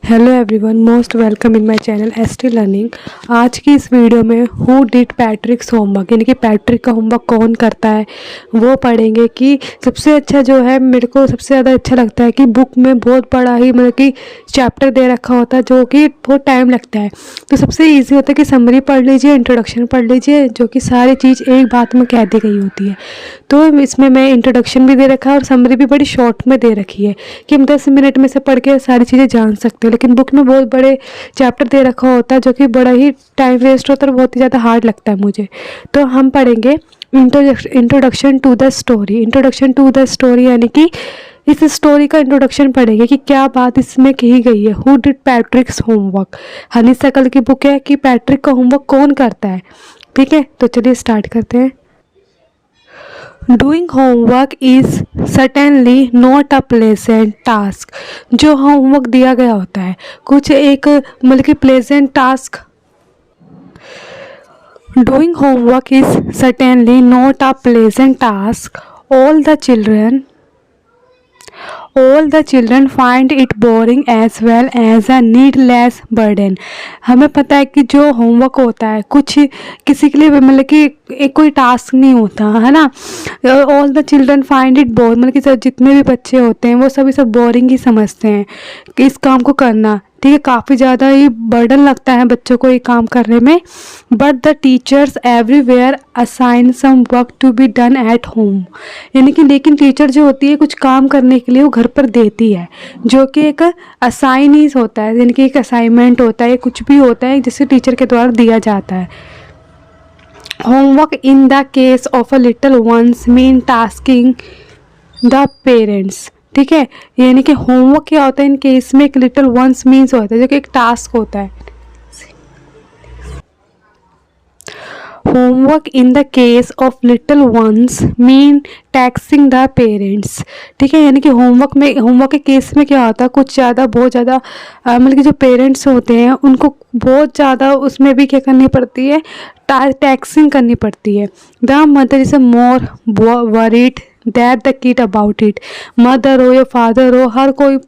Hello everyone, most welcome in my channel ST learning. आज की इस वीडियो में हु डिड पैट्रिक्स होमवर्क यानी कि पैट्रिक का होमवर्क कौन करता है वो पढ़ेंगे। कि सबसे अच्छा जो है, मेरे को सबसे ज़्यादा अच्छा लगता है कि बुक में बहुत बड़ा ही मतलब कि चैप्टर दे रखा होता है जो कि बहुत टाइम लगता है। तो सबसे ईजी होता है कि समरी पढ़ लीजिए, इंट्रोडक्शन पढ़ लीजिए, जो कि सारी चीज़ एक बात में कह दी गई होती है। तो इसमें मैं इंट्रोडक्शन भी दे रखा है और समरी भी बड़ी शॉर्ट में दे रखी है कि हम 10 मिनट में से पढ़ के सारी चीज़ें जान सकते हैं। लेकिन बुक में बहुत बड़े चैप्टर दे रखा होता है जो कि बड़ा ही टाइम वेस्ट होता है और बहुत ही ज़्यादा हार्ड लगता है मुझे। तो हम पढ़ेंगे introduction to the story. Introduction to the story यानी कि इस स्टोरी का इंट्रोडक्शन पढ़ेंगे कि क्या बात इसमें कही गई है। हु डिड पैट्रिक्स होमवर्क, हनी सकल की बुक है कि पैट्रिक का होमवर्क कौन करता है। ठीक है, तो चलिए स्टार्ट करते हैं। Doing homework is certainly not a pleasant task. जो होमवर्क दिया गया होता है कुछ एक मतलब कि pleasant task. Doing homework is certainly not a pleasant task. All the children find it boring as well as a needless burden। हमें पता है कि जो होमवर्क होता है कुछ किसी के लिए मतलब कि एक कोई टास्क नहीं होता है ना। All the children find it bore मतलब कि सब जितने भी बच्चे होते हैं वो सभी सब बोरिंग ही समझते हैं कि इस काम को करना। ठीक है, काफ़ी ज़्यादा ही बर्डन लगता है बच्चों को ये काम करने में। But the teachers everywhere assign some work to be done at home. यानी कि लेकिन टीचर जो होती है कुछ काम करने के लिए वो घर पर देती है, जो कि एक असाइन ही होता है, यानी कि एक असाइनमेंट होता है, कुछ भी होता है जिसे टीचर के द्वारा दिया जाता है। Homework in the case of a little ones mean tasking the parents. ठीक है, यानी कि होमवर्क क्या होता है इन केस में, एक लिटिल वंस मीन्स होता है जो कि एक टास्क होता है। Homework in the case of little ones mean taxing the parents. ठीक है, यानी कि होमवर्क के केस में क्या होता है, कुछ ज़्यादा बहुत ज़्यादा मतलब कि जो पेरेंट्स होते हैं उनको बहुत ज़्यादा उसमें भी क्या करनी पड़ती है, टैक्सिंग करनी पड़ती है। The mother is a more worried that the kid about it. Mother हो या फादर हो, हर कोई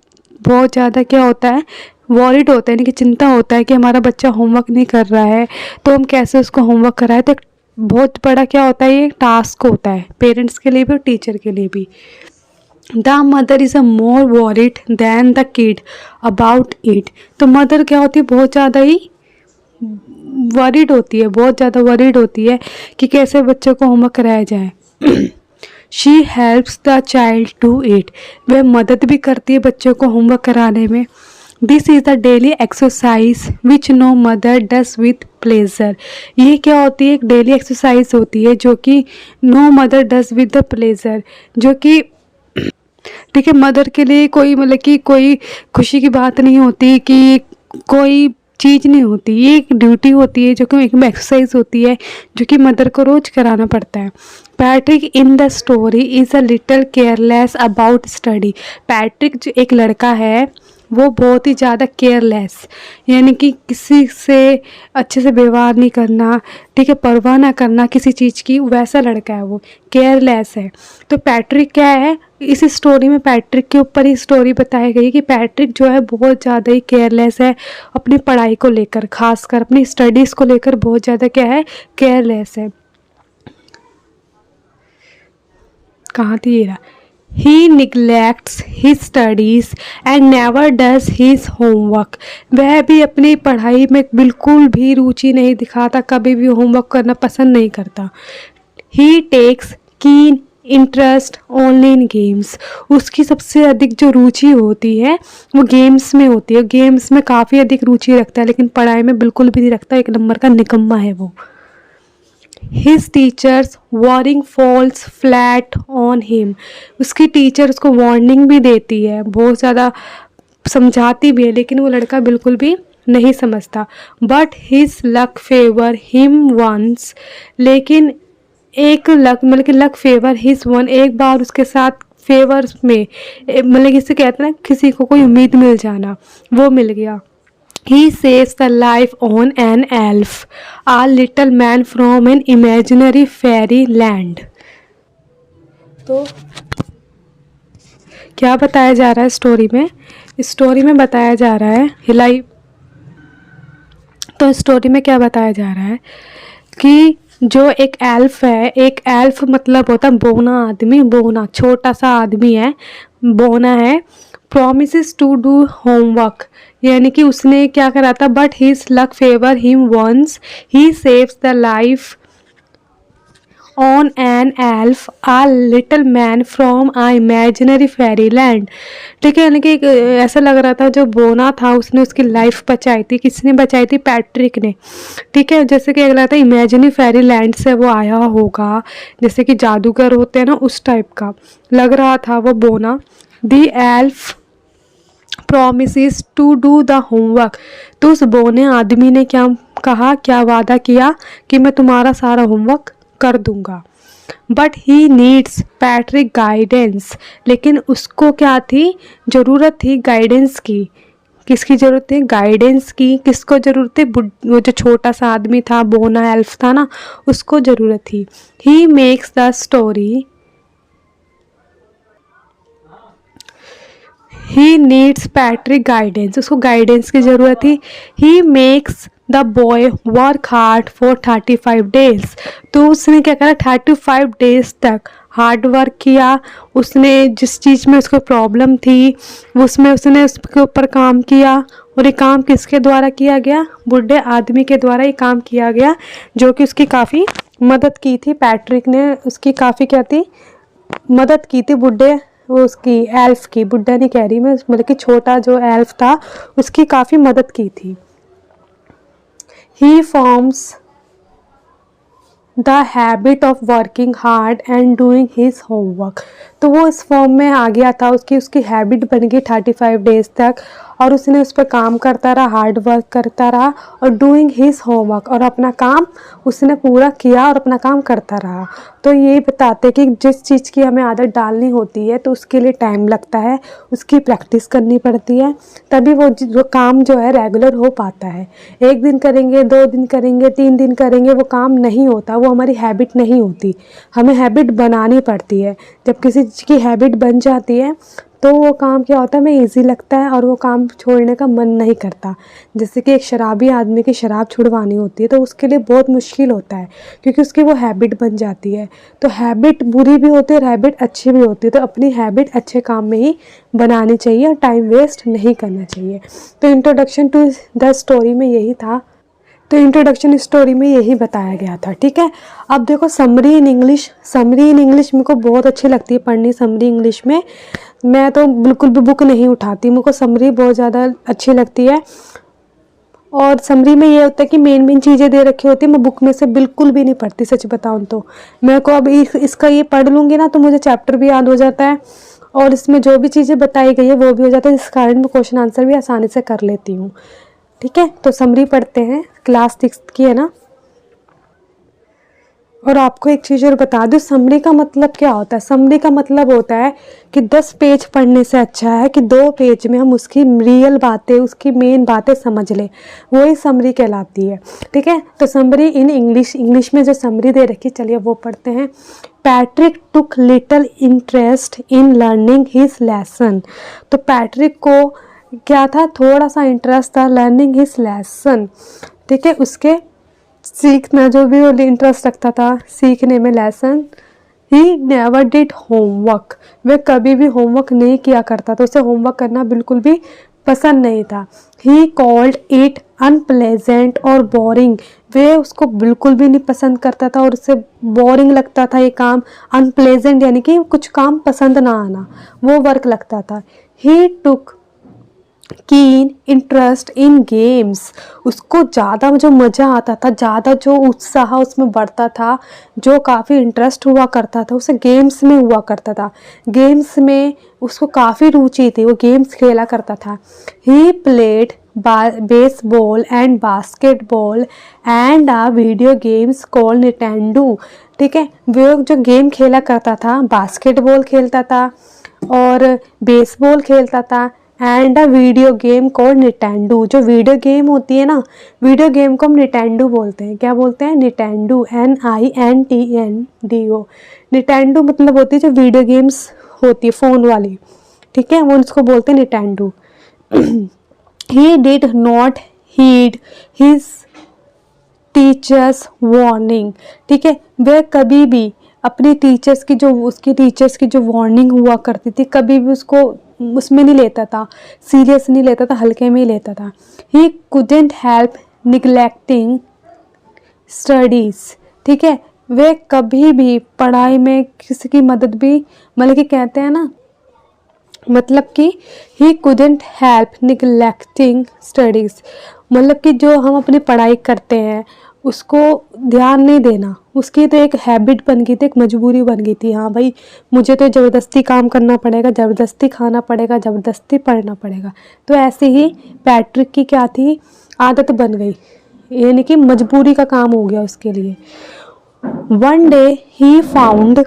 बहुत ज़्यादा क्या होता है, वॉरिड होता है, यानी कि चिंता होता है कि हमारा बच्चा होमवर्क नहीं कर रहा है तो हम कैसे उसको होमवर्क कराएं। तो एक बहुत बड़ा क्या होता है, ये टास्क होता है पेरेंट्स के लिए भी और टीचर के लिए भी। The mother is a more worried than the kid about it. तो मदर क्या होती है, बहुत ज़्यादा ही वरीड होती है, बहुत ज़्यादा वरीड होती है कि कैसे बच्चों को होमवर्क कराया जाए। She helps the child to it. वह मदद भी करती है बच्चों को होमवर्क कराने में। This is the daily exercise which no mother does with pleasure. ये क्या होती है, एक डेली एक्सरसाइज होती है जो कि no mother does with the pleasure, जो कि ठीक है मदर के लिए कोई मतलब कि कोई खुशी की बात नहीं होती, कि कोई चीज़ नहीं होती, ये एक ड्यूटी होती है जो कि एक एक्सरसाइज होती है जो कि मदर को रोज़ कराना पड़ता है। Patrick in the story is a little careless about study. Patrick जो एक लड़का है वो बहुत ही ज़्यादा केयरलेस, यानी कि किसी से अच्छे से व्यवहार नहीं करना, ठीक है, परवाह ना करना किसी चीज़ की, वैसा लड़का है वो, केयरलेस है। तो पैट्रिक क्या है, इस स्टोरी में पैट्रिक के ऊपर ही स्टोरी बताई गई कि पैट्रिक जो है बहुत ज़्यादा ही केयरलेस है अपनी पढ़ाई को लेकर, खासकर अपनी स्टडीज़ को लेकर बहुत ज़्यादा क्या है, केयरलेस है। कहाँ थी ये रहा। He neglects his studies and never does his homework। वह भी अपनी पढ़ाई में बिल्कुल भी रुचि नहीं दिखाता, कभी भी होमवर्क करना पसंद नहीं करता। He takes keen interest only in games. उसकी सबसे अधिक जो रुचि होती है वो गेम्स में होती है, गेम्स में काफ़ी अधिक रुचि रखता है, लेकिन पढ़ाई में बिल्कुल भी नहीं रखता, एक नंबर का निकम्मा है वो। His teachers warning falls flat on him. उसकी टीचर उसको वार्निंग भी देती है, बहुत ज़्यादा समझाती भी है, लेकिन वो लड़का बिल्कुल भी नहीं समझता। But his luck favour him once. लेकिन एक लक मतलब कि लक फेवर हिज वन, एक बार उसके साथ फेवर में मतलब इसे कहते हैं ना किसी को कोई उम्मीद मिल जाना, वो मिल गया। He saves the life on an elf, a little man from an imaginary fairy land। तो क्या बताया जा रहा है स्टोरी में स्टोरी में बताया जा रहा है हिलाई। तो स्टोरी में क्या बताया जा रहा है कि जो एक एल्फ है, एक एल्फ मतलब होता है बोना आदमी, बोना छोटा सा आदमी है, बोना है। प्रॉमिसेस टू डू होमवर्क, यानी कि उसने क्या करा था, but his luck favour him once ही saves the life on an elf a little man from a imaginary fairyland। ठीक है, यानी कि ऐसा लग रहा था जो बोना था उसने उसकी लाइफ बचाई थी। किसने बचाई थी? पैट्रिक ने। ठीक है, जैसे कि लग रहा था इमेजिनरी फेरी लैंड से वो आया होगा, जैसे कि जादूगर होते हैं ना, उस टाइप का लग रहा था वो बोना। The elf promises to do the homework, तो उस बोने आदमी ने क्या कहा, क्या वादा किया कि मैं तुम्हारा सारा होमवर्क कर दूंगा। But he needs Patrick guidance, लेकिन उसको क्या थी, ज़रूरत थी गाइडेंस की। किसकी ज़रूरत थी? गाइडेंस की। किसको ज़रूरत थी? वो जो छोटा सा आदमी था, बोना एल्फ था ना, उसको ज़रूरत थी। He makes the story, he needs Patrick guidance, उसको गाइडेंस की ज़रूरत थी। He makes the boy work hard for 35 days, तो उसने क्या करा, 35 डेज तक हार्ड वर्क किया। उसने जिस चीज़ में उसको प्रॉब्लम थी उसमें उसने उसके ऊपर काम किया। और ये काम किसके द्वारा किया गया? बूढ़े आदमी के द्वारा ये काम किया गया, जो कि उसकी काफ़ी मदद की थी। पैट्रिक ने उसकी काफ़ी क्या थी, मदद की थी बूढ़े, वो उसकी एल्फ की, बुड्ढा नहीं कह रही मैं, मतलब कि छोटा जो एल्फ था उसकी काफ़ी मदद की थी। He forms the habit of working hard and doing his homework, तो वो इस फॉर्म में आ गया था, उसकी हैबिट बन गई 35 डेज तक, और उसने उस पर काम करता रहा, हार्ड वर्क करता रहा, और डूइंग हिज होमवर्क, और अपना काम उसने पूरा किया और अपना काम करता रहा। तो ये बताते कि जिस चीज़ की हमें आदत डालनी होती है तो उसके लिए टाइम लगता है, उसकी प्रैक्टिस करनी पड़ती है, तभी वो काम जो है रेगुलर हो पाता है। एक दिन करेंगे, 2 दिन करेंगे, 3 दिन करेंगे, वो काम नहीं होता, वो हमारी हैबिट नहीं होती। हमें हैबिट बनानी पड़ती है। जब किसी चीज़ की हैबिट बन जाती है तो वो काम क्या होता है, हमें ईजी लगता है और वो काम छोड़ने का मन नहीं करता। जैसे कि एक शराबी आदमी की शराब छुड़वानी होती है तो उसके लिए बहुत मुश्किल होता है, क्योंकि उसकी वो हैबिट बन जाती है। तो हैबिट बुरी भी होती है और हैबिट अच्छी भी होती है, तो अपनी हैबिट अच्छे काम में ही बनानी चाहिए और टाइम वेस्ट नहीं करना चाहिए। तो इंट्रोडक्शन टू द स्टोरी में यही था, तो इंट्रोडक्शन स्टोरी में यही बताया गया था। ठीक है, अब देखो summary in English. Summary in English मेरे को बहुत अच्छी लगती है पढ़नी, समरी इंग्लिश में। मैं तो बिल्कुल भी बुक नहीं उठाती, मेरे को समरी बहुत ज़्यादा अच्छी लगती है। और समरी में ये होता है कि मेन चीज़ें दे रखी होती है, मैं बुक में से बिल्कुल भी नहीं पढ़ती, सच बताऊँ तो। मेरे को अब इसका ये पढ़ लूँगी ना तो मुझे चैप्टर भी याद हो जाता है और इसमें जो भी चीज़ें बताई गई है वो भी हो जाता है, इस कारण मैं क्वेश्चन आंसर भी आसानी से कर लेती हूँ। ठीक है, तो समरी पढ़ते हैं, क्लास 6 की है ना। और आपको एक चीज़ और बता दूँ, समरी का मतलब क्या होता है। समरी का मतलब होता है कि 10 पेज पढ़ने से अच्छा है कि 2 पेज में हम उसकी रियल बातें, उसकी मेन बातें समझ लें, वही समरी कहलाती है। ठीक है, तो समरी इन इंग्लिश में जो समरी दे रखी, चलिए वो पढ़ते हैं। Patrick took little interest in learning his lesson, तो पैट्रिक को क्या था, थोड़ा सा इंटरेस्ट था लर्निंग हिज लेसन। ठीक है, उसके सीखना, जो भी वो इंटरेस्ट रखता था सीखने में, lesson. He never did homework, वह कभी भी होमवर्क नहीं किया करता था, उसे होमवर्क करना बिल्कुल भी पसंद नहीं था। ही कॉल्ड इट अनप्लेजेंट और बोरिंग, वह उसको बिल्कुल भी नहीं पसंद करता था और उसे बोरिंग लगता था ये काम। अनप्लेजेंट यानी कि कुछ काम पसंद ना आना, वो वर्क लगता था। ही टुक कीन इंटरेस्ट इन गेम्स, उसको ज़्यादा जो मज़ा आता था, ज़्यादा जो उत्साह उसमें बढ़ता था, जो काफ़ी इंटरेस्ट हुआ करता था उसे गेम्स में हुआ करता था। गेम्स में उसको काफ़ी रुचि थी, वो गेम्स खेला करता था। He played baseball and basketball and a video games call Nintendo. ठीक है, वो जो गेम खेला करता था, बास्केटबॉल खेलता था और बेसबॉल खेलता था, and a video game called Nintendo, जो वीडियो गेम होती है ना, वीडियो गेम को हम निटेंडो बोलते हैं। क्या बोलते हैं? Nintendo, NINTENDO। निटेंडो मतलब होती है जो वीडियो गेम्स होती है फ़ोन वाली, ठीक है, वो उसको बोलते हैं Nintendo. He did not heed his teachers warning. ठीक है, वह कभी भी अपनी टीचर्स की जो उसकी टीचर्स की जो वार्निंग हुआ करती थी कभी भी उसको उसमें नहीं लेता था, सीरियस नहीं लेता था, हल्के में ही लेता था। ही कुडेंट हेल्प निगलेक्टिंग स्टडीज। ठीक है, वे कभी भी पढ़ाई में किसी की मदद भी, मतलब कि कहते हैं ना, मतलब कि ही कुडेंट हेल्प निगलेक्टिंग स्टडीज, मतलब कि जो हम अपनी पढ़ाई करते हैं उसको ध्यान नहीं देना, उसकी तो एक हैबिट बन गई थी, एक मजबूरी बन गई थी। हाँ भाई, मुझे तो ज़बरदस्ती काम करना पड़ेगा, ज़बरदस्ती खाना पड़ेगा, ज़बरदस्ती पढ़ना पड़ेगा। तो ऐसे ही पैट्रिक की क्या थी, आदत बन गई, यानी कि मजबूरी का काम हो गया उसके लिए। One day he found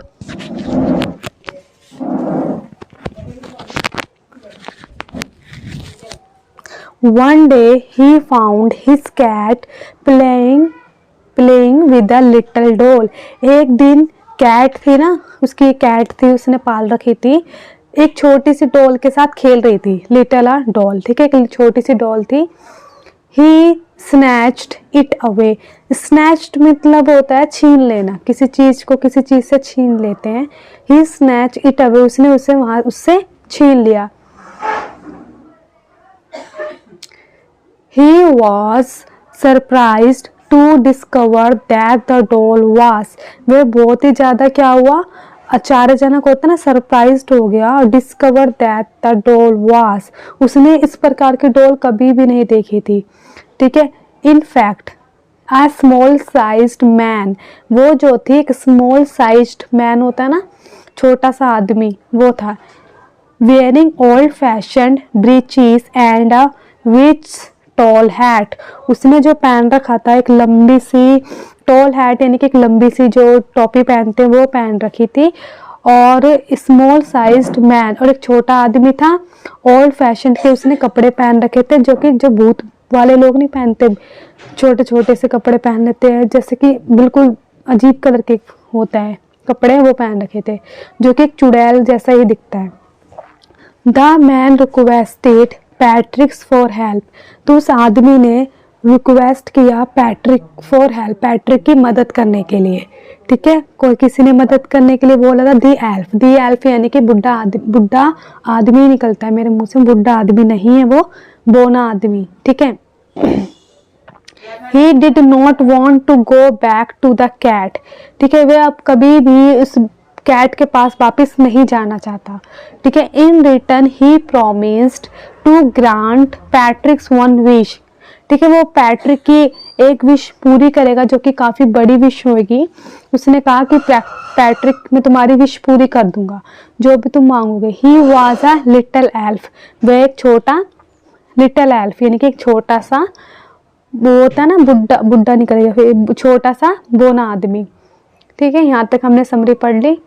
One day he found his cat playing with a little doll। एक दिन कैट थी ना, उसकी कैट थी, उसने पाल रखी थी, एक छोटी सी डॉल के साथ खेल रही थी, लिटिल आ डॉल। ठीक है, एक छोटी सी डॉल थी। ही स्नैच्ड इट अवे। स्नैच्ड मतलब होता है छीन लेना, किसी चीज को किसी चीज से छीन लेते हैं। ही स्नैच इट अवे, उसने उसे वहां उससे छीन लिया। He was surprised to discover that the doll was। वह बहुत ही ज़्यादा क्या हुआ, आश्चर्यजनक होता है ना, सरप्राइज्ड हो गया। Discover that the doll was, उसने इस प्रकार की डॉल कभी भी नहीं देखी थी। ठीक है, in fact a small sized man, वो जो थी एक स्मॉल साइज्ड मैन होता है ना, छोटा सा आदमी, वो था। Wearing old fashioned breeches and a witch tall hat, उसने जो पहन रखा था एक लंबी सी टॉल हैट, यानी कि एक लंबी सी जो टोपी पहनते हैं वो पहन रखी थी। और स्मॉल साइज्ड मैन, और एक छोटा आदमी था, ओल्ड फैशन के उसने कपड़े पहन रखे थे, जो कि जो भूत वाले लोग नहीं पहनते, छोटे छोटे से कपड़े पहन लेते हैं, जैसे कि बिल्कुल अजीब कलर के होता है कपड़े, वो पहन रखे थे, जो कि एक चुड़ैल जैसा ही दिखता है। The man requested पैट्रिक्स for help, तो उस आदमी ने रिक्वेस्ट किया पैट्रिक फॉर हेल्प, पैट्रिक की मदद करने के लिए। ठीक है, कोई किसी ने मदद करने के लिए बोला था। दी एल्फ यानी कि बुढ़ा आदमी निकलता है मेरे मुंह से, बुढ़ा आदमी नहीं है वो, बोना आदमी। ठीक है, he did not want to go back to the cat. ठीक है, वे अब कभी भी उस कैट के पास वापस नहीं जाना चाहता। ठीक है, in return he promised to grant Patrick's one wish. ठीक है, वो पैट्रिक की एक विश पूरी करेगा, जो कि काफी बड़ी विश होगी। उसने कहा कि पैट्रिक मैं तुम्हारी विश पूरी कर दूंगा, जो भी तुम मांगोगे। He was a little elf, वह एक छोटा लिटिल एल्फ यानी कि एक छोटा सा, वो होता है ना बुड्ढा निकलेगा, फिर छोटा सा बोना आदमी। ठीक है, यहाँ तक हमने समरी पढ़ ली।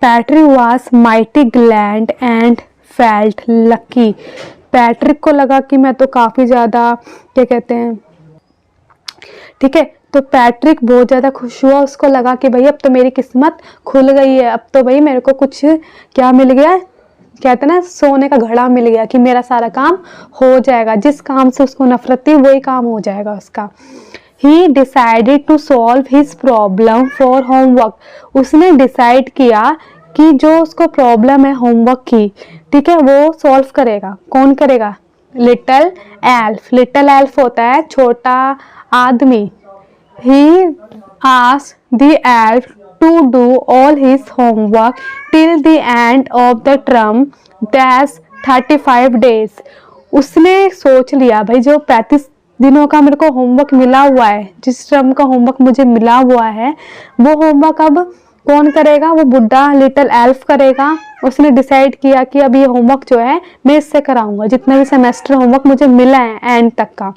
Patrick was mighty glad and felt lucky. Patrick को लगा कि मैं तो काफी ज्यादा क्या कहते हैं, ठीक है, तो पैट्रिक बहुत ज्यादा खुश हुआ, उसको लगा कि भाई अब तो मेरी किस्मत खुल गई है, अब तो भाई मेरे को कुछ क्या मिल गया, कहते हैं ना सोने का घड़ा मिल गया, कि मेरा सारा काम हो जाएगा, जिस काम से उसको नफरत थी वही काम हो जाएगा उसका। He decided to solve his problem for homework। उसने डिसाइड किया कि जो उसको प्रॉब्लम है होमवर्क की, ठीक है, वो सॉल्व करेगा। कौन करेगा? Little elf. लिटिल एल्फ होता है छोटा आदमी। He asked the elf to do all his homework till the end of the term, that's 35 days। उसने सोच लिया भाई जो 35 दिनों का मेरे को होमवर्क मिला हुआ है, जिस टर्म का होमवर्क मुझे मिला हुआ है, वो होमवर्क अब कौन करेगा? वो बुड्ढा लिटिल एल्फ करेगा। उसने डिसाइड किया कि अब ये होमवर्क जो है मैं इससे कराऊंगा, जितना भी सेमेस्टर होमवर्क मुझे मिला है एंड तक का।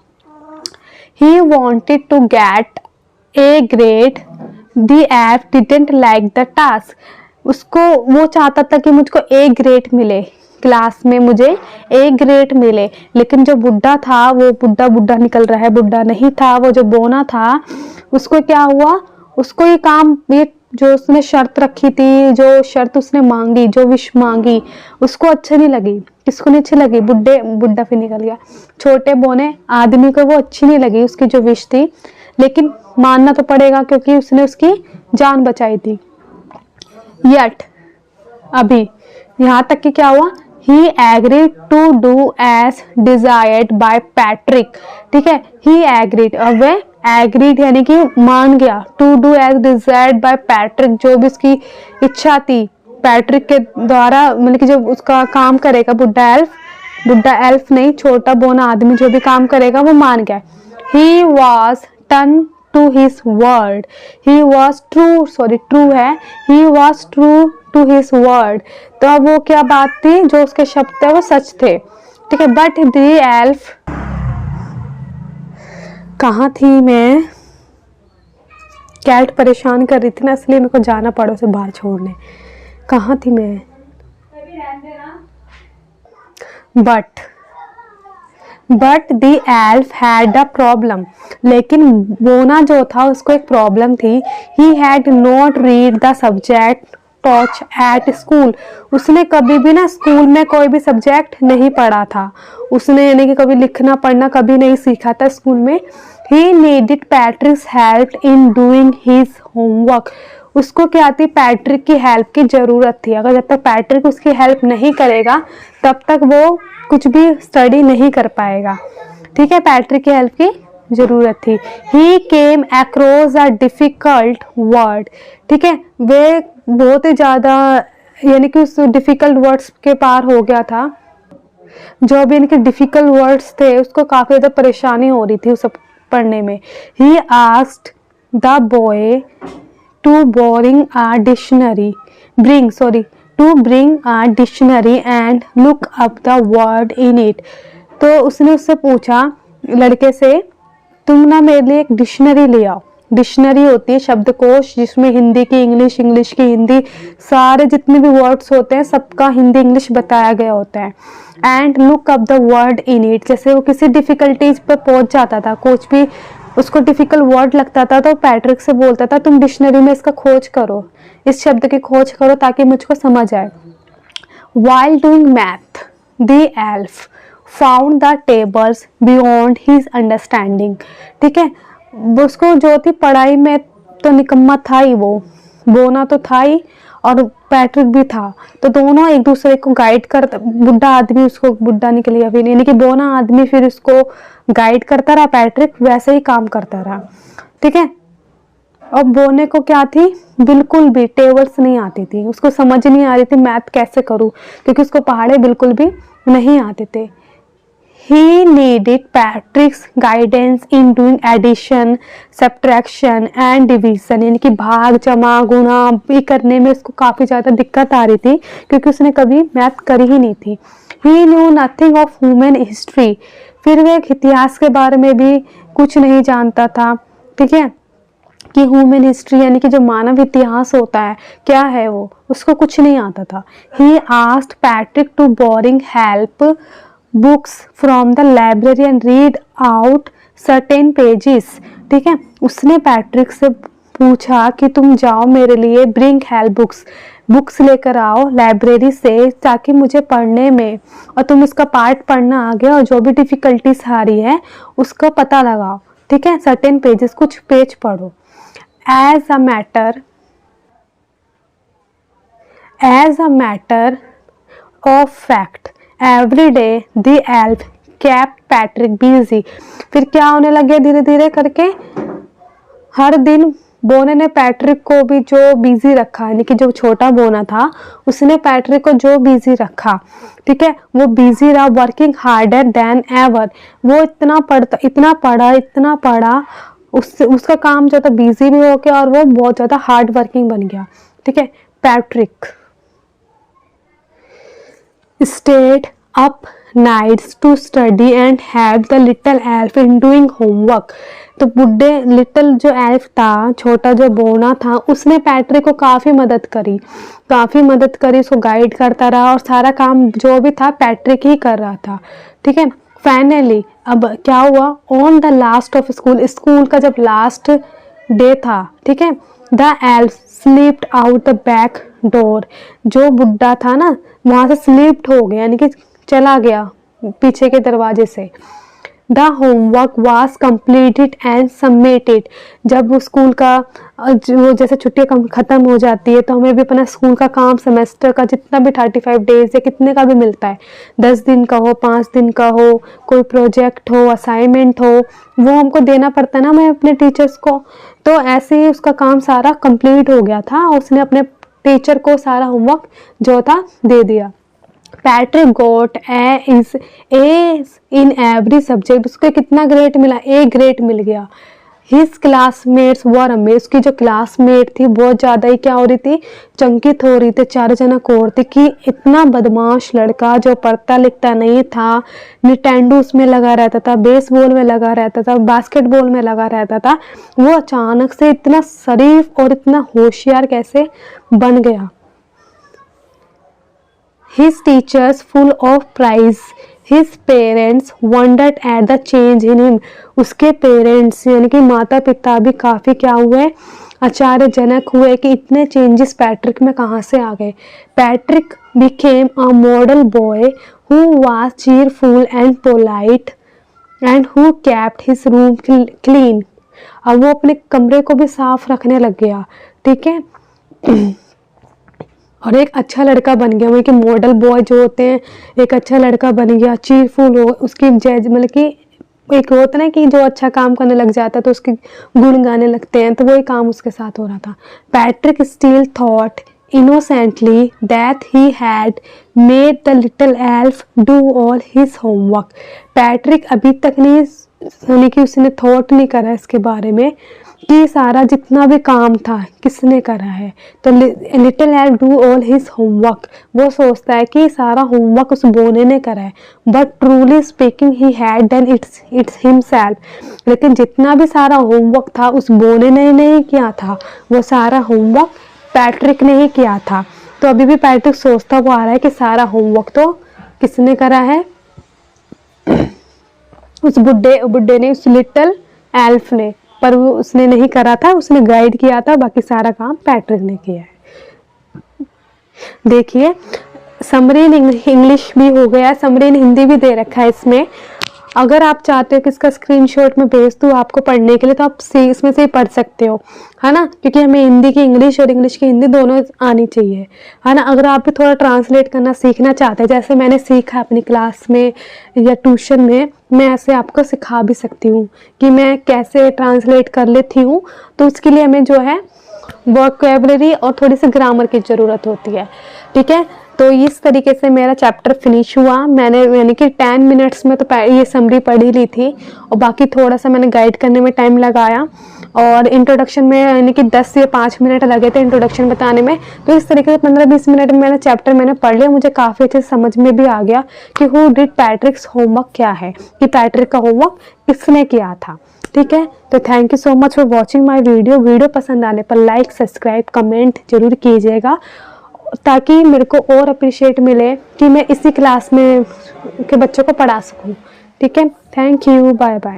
He wanted to get A grade, the elf didn't like the task। उसको वो चाहता था कि मुझको A ग्रेड मिले, क्लास में मुझे A ग्रेड मिले, लेकिन जो बुड्ढा था वो बुड्ढा निकल रहा है, बुड्ढा नहीं था, वो जो बोना था उसको क्या हुआ, उसको ये काम, ये जो उसने शर्त रखी थी, जो शर्त उसने मांगी, जो विश मांगी, उसको अच्छी नहीं लगी। किसको नहीं अच्छी लगी? बुड्ढा फिर निकल गया, छोटे बोने आदमी को वो अच्छी नहीं लगी उसकी जो विश थी, लेकिन मानना तो पड़ेगा क्योंकि उसने उसकी जान बचाई थी। यट अभी यहाँ तक कि क्या हुआ, he agreed to do as desired by Patrick. ठीक है, ही एग्रीड, और वह एग्रीड यानी कि मान गया, to do as desired by Patrick, जो भी उसकी इच्छा थी पैट्रिक के द्वारा, मतलब कि जब उसका काम करेगा बुड्ढा एल्फ नहीं, छोटा बोना आदमी जो भी काम करेगा वो मान गया। He was turn to his word, he was true, sorry true है, he was true to his word. तो अब वो क्या बात थी, जो उसके शब्द थे वो सच थे। ठीक है, बट द एल्फ, कहाँ थी मैं, कैट परेशान कर रही थी ना, इसलिए मेरे को जाना पड़ा उसे बाहर छोड़ने। कहाँ थी मैं, but the elf had a problem, लेकिन बोना जो था उसको एक प्रॉब्लम थी। He had not read the subject टॉच at school, उसने कभी भी ना स्कूल में कोई भी सब्जेक्ट नहीं पढ़ा था, उसने यानी कि कभी लिखना पढ़ना कभी नहीं सीखा था स्कूल में। He needed पैट्रिक्स help in doing his homework, उसको क्या थी, पैट्रिक की हेल्प की जरूरत थी। अगर जब तक पैट्रिक उसकी हेल्प नहीं करेगा तब तक वो कुछ भी स्टडी नहीं कर पाएगा। ठीक है, पैट्रिक की हेल्प की जरूरत थी। He came across a difficult word, ठीक है, वे बहुत ही ज्यादा यानी कि उस डिफिकल्ट वर्ड्स के पार हो गया था, जो भी इनके डिफिकल्ट वर्ड्स थे उसको काफी ज्यादा परेशानी हो रही थी उस सब पढ़ने में। He asked the boy to bring a dictionary and look up the word in it। तो उसने उससे पूछा, लड़के से, तुम ना मेरे लिए एक डिक्शनरी ले आओ। डिक्शनरी होती है शब्दकोश, जिसमें हिंदी की इंग्लिश, इंग्लिश की हिंदी, सारे जितने भी वर्ड्स होते हैं सबका हिंदी इंग्लिश बताया गया होता है। And look up the word in it, जैसे वो किसी डिफिकल्टीज पर पहुंच जाता था, कुछ भी उसको डिफिकल्ट वर्ड लगता था तो पैट्रिक से बोलता था, तुम डिक्शनरी में इसका खोज करो, इस शब्द की खोज करो ताकि मुझको समझ आए। While doing math, the elf found the tables beyond his understanding। ठीक है, उसको जो थी पढ़ाई में तो निकम्मा था ही, वो बोना तो था ही और पैट्रिक भी था, तो दोनों एक दूसरे को गाइड कर, बुड्ढा आदमी उसको, बुड्ढा निकल गया फिर, यानी कि बोना आदमी फिर उसको गाइड करता रहा, पैट्रिक वैसे ही काम करता रहा। ठीक है, और बोने को क्या थी, बिल्कुल भी टेबल्स नहीं आती थी, उसको समझ नहीं आ रही थी मैथ कैसे करूं, क्योंकि उसको पहाड़े बिल्कुल भी नहीं आते थे। He needed Patrick's guidance in doing addition, subtraction and division, यानी कि भाग, जमा, गुणा भी करने में उसको काफ़ी ज़्यादा दिक्कत आ रही थी क्योंकि उसने कभी मैथ करी ही नहीं थी। He knew nothing of human history, फिर वह इतिहास के बारे में भी कुछ नहीं जानता था। ठीक है, कि ह्यूमन हिस्ट्री यानी कि जो मानव इतिहास होता है क्या है, वो उसको कुछ नहीं आता था। He asked Patrick to borrow help books from the library and read out certain pages। ठीक है, उसने पैट्रिक से पूछा कि तुम जाओ मेरे लिए, ब्रिंग हेल्प बुक्स लेकर आओ लाइब्रेरी से ताकि मुझे पढ़ने में, और तुम उसका पार्ट पढ़ना आ गया और जो भी डिफिकल्टीज आ रही है उसका पता लगाओ। ठीक है, सर्टेन पेजेस, कुछ पेज पढ़ो। As a matter of fact, every day the elf kept Patrick busy। फिर क्या होने लगे धीरे धीरे करके, हर दिन बोने ने पैट्रिक को भी जो बिजी रखा, यानी कि जो छोटा बोना था उसने पैट्रिक को जो बिजी रखा, ठीक है, वो बिजी रहा, वर्किंग हार्डर देन एवर। वो इतना पढ़ा उसका काम जो था बिजी भी हो गया और वो बहुत ज्यादा हार्ड वर्किंग बन गया। ठीक है, Patrick stayed up nights to study and help the little elf in doing homework. तो बुड्ढे लिटिल जो एल्फ था, छोटा जो बोना था, उसने पैट्रिक को काफी मदद करी, उसको गाइड करता रहा और सारा काम जो भी था पैट्रिक ही कर रहा था। ठीक है, फाइनली अब क्या हुआ, on the last of school का जब लास्ट डे था, ठीक है, the elf slipped out the back door. जो बुड्ढा था ना वहां से स्लिप्ड हो गया, यानी कि चला गया पीछे के दरवाजे से। The homework was completed and submitted. जब वो स्कूल का वो जैसे छुट्टियाँ ख़त्म हो जाती है तो हमें भी अपना स्कूल का काम सेमेस्टर का जितना भी 35 डेज या कितने का भी मिलता है, 10 दिन का हो, 5 दिन का हो, कोई प्रोजेक्ट हो, असाइनमेंट हो, वो हमको देना पड़ता है ना मैं अपने टीचर्स को। तो ऐसे ही उसका काम सारा कंप्लीट हो गया था और उसने अपने टीचर को सारा होमवर्क जो था दे दिया। Patrick got A in every subject. उसको कितना ग्रेड मिला? ए ग्रेड मिल गया। His classmates were amazed. उसकी जो क्लासमेट थी बहुत ज़्यादा ही क्या हो रही थी, चंकित हो रही थी, चारों जना को और थी कि इतना बदमाश लड़का जो पढ़ता लिखता नहीं था, निटेंडो उसमें लगा रहता था, बेसबॉल में लगा रहता था, बास्केटबॉल में लगा रहता था, वो अचानक से इतना शरीफ और इतना होशियार कैसे बन गया। His teachers full of praise. His parents wondered at the change in him. उसके पेरेंट्स यानी कि माता पिता भी काफ़ी क्या हुए, आश्चर्यजनक हुए कि इतने चेंजेस पैट्रिक में कहाँ से आ गए। Patrick became a model boy who was cheerful and polite and who kept his room clean. अब वो अपने कमरे को भी साफ रखने लग गया, ठीक है, और एक अच्छा लड़का बन गया। वही कि मॉडल बॉय जो होते हैं, एक अच्छा लड़का बन गया, चीरफुल हो, उसकी जज मतलब कि एक होता ना कि जो अच्छा काम करने लग जाता है तो उसके गुण गाने लगते हैं, तो वही काम उसके साथ हो रहा था। Patrick still thought innocently that he had made the little elf do all his homework. Patrick अभी तक नहीं, यानी कि उसने थॉट नहीं करा इसके बारे में कि सारा जितना भी काम था किसने करा है। तो little elf do all his homework, वो सोचता है कि सारा होमवर्क उस बोने ने करा है, but truly speaking he had done it's himself. लेकिन जितना भी सारा होमवर्क था उस बोने ने नहीं किया था, वो सारा होमवर्क पैट्रिक ने ही किया था। तो अभी भी पैट्रिक सोचता हुआ आ रहा है कि सारा होमवर्क तो किसने करा है, उस बुड्ढे ने, उस लिटिल एल्फ ने, पर वो उसने नहीं करा था, उसने गाइड किया था, बाकी सारा काम पैट्रिक ने किया है। देखिए समरी इन इंग्लिश भी हो गया, समरी इन हिंदी भी दे रखा है इसमें। अगर आप चाहते हो कि इसका स्क्रीनशॉट में भेज दूँ आपको पढ़ने के लिए तो आप इसमें से ही पढ़ सकते हो, है ना, क्योंकि हमें हिंदी की इंग्लिश और इंग्लिश की हिंदी दोनों आनी चाहिए, है ना। अगर आप भी थोड़ा ट्रांसलेट करना सीखना चाहते हैं, जैसे मैंने सीखा अपनी क्लास में या ट्यूशन में, मैं ऐसे आपको सिखा भी सकती हूँ कि मैं कैसे ट्रांसलेट कर लेती हूँ। तो उसके लिए हमें जो है वोकैबुलरी और थोड़ी सी ग्रामर की ज़रूरत होती है, ठीक है। तो इस तरीके से मेरा चैप्टर फिनिश हुआ। मैंने यानी कि 10 मिनट्स में तो ये समरी पढ़ ही ली थी और बाकी थोड़ा सा मैंने गाइड करने में टाइम लगाया और इंट्रोडक्शन में यानी कि 10 से 5 मिनट लगे थे इंट्रोडक्शन बताने में। तो इस तरीके से 15-20 मिनट में मैंने चैप्टर पढ़ लिया। मुझे काफ़ी अच्छे से समझ में भी आ गया कि हु डिड पैट्रिक्स होमवर्क क्या है, कि पैट्रिक का होमवर्क किसने किया था, ठीक है। तो thank you so much for watching my video पसंद आने पर लाइक, सब्सक्राइब, कमेंट जरूर कीजिएगा ताकि मेरे को और अप्रिशिएट मिले कि मैं इसी क्लास में के बच्चों को पढ़ा सकूं, ठीक है। Thank you, bye bye.